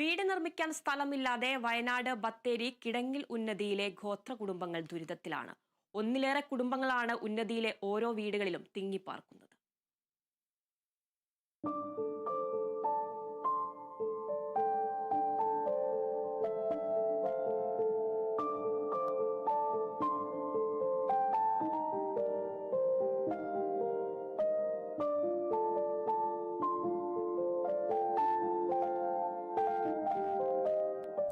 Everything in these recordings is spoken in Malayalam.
വീട് നിർമ്മിക്കാൻ സ്ഥലമില്ലാതെ വയനാട് ബത്തേരി കിടങ്ങിൽ ഉന്നതിയിലെ ഗോത്ര കുടുംബങ്ങൾ ദുരിതത്തിലാണ്. ഒന്നിലേറെ കുടുംബങ്ങളാണ് ഉന്നതിയിലെ ഓരോ വീടുകളിലും തിങ്ങിപ്പാർക്കുന്നത്.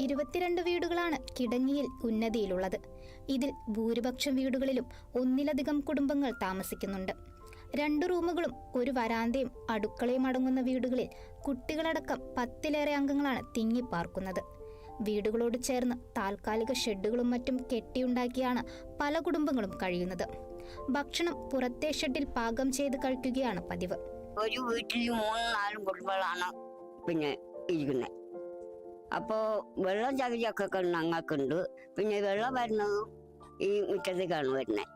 ഇരുപത്തിരണ്ട് വീടുകളാണ് കിടങ്ങിയിൽ ഉന്നതിയിലുള്ളത്. ഇതിൽ ഭൂരിപക്ഷം വീടുകളിലും ഒന്നിലധികം കുടുംബങ്ങൾ താമസിക്കുന്നുണ്ട്. 2 റൂമുകളും ഒരു വരാന്തയും അടുക്കളയും അടങ്ങുന്ന വീടുകളിൽ കുട്ടികളടക്കം 10-ലേറെ അംഗങ്ങളാണ് തിങ്ങിപ്പാർക്കുന്നത്. വീടുകളോട് ചേർന്ന് താൽക്കാലിക ഷെഡുകളും മറ്റും കെട്ടിയുണ്ടാക്കിയാണ് പല കുടുംബങ്ങളും കഴിയുന്നത്. ഭക്ഷണം പുറത്തെ ഷെഡിൽ പാകം ചെയ്ത് കഴിക്കുകയാണ് പതിവ്. ഒരു വീട്ടിൽ 3-4 കുടുംബങ്ങളാണ് പിന്നെ ഇരിക്കുന്നത്. അപ്പോൾ വെള്ളം ചകിരിയൊക്കെ ഞങ്ങൾക്കുണ്ട്. പിന്നെ വെള്ളം വരുന്നതും ഈ മുറ്റത്തേക്കാണ് വരുന്നത്.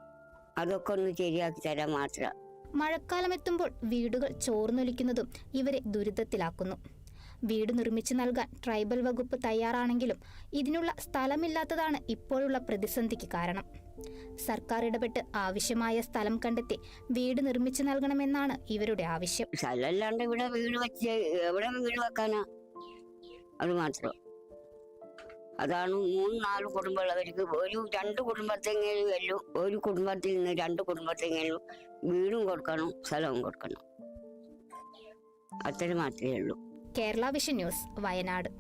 അതൊക്കെ ഒന്ന് ശരിയാക്കി തരാൻ മാത്രം. മഴക്കാലം എത്തുമ്പോൾ വീടുകൾ ചോർന്നൊലിക്കുന്നതും ഇവരെ ദുരിതത്തിലാക്കുന്നു. വീട് നിർമ്മിച്ചു നൽകാൻ ട്രൈബൽ വകുപ്പ് തയ്യാറാണെങ്കിലും ഇതിനുള്ള സ്ഥലമില്ലാത്തതാണ് ഇപ്പോഴുള്ള പ്രതിസന്ധിക്ക് കാരണം. സർക്കാർ ഇടപെട്ട് ആവശ്യമായ സ്ഥലം കണ്ടെത്തി വീട് നിർമ്മിച്ചു നൽകണമെന്നാണ് ഇവരുടെ ആവശ്യം. സ്ഥലമല്ലാണ്ട് ഇവിടെ വീട് വെച്ച് എവിടെ വീട് വെക്കാനാ? അത് മാത്രം. അതാണ് 3-4 കുടുംബമുള്ളവർക്ക് ഒരു 2 കുടുംബത്തെങ്കിലും ഒരു കുടുംബത്തിൽ നിന്ന് 2 കുടുംബത്തെങ്കിലും വീടും കൊടുക്കണം, സ്ഥലവും കൊടുക്കണം. അത്ര മാത്രമേ ഉള്ളൂ. Kerala vision news, Wayanad.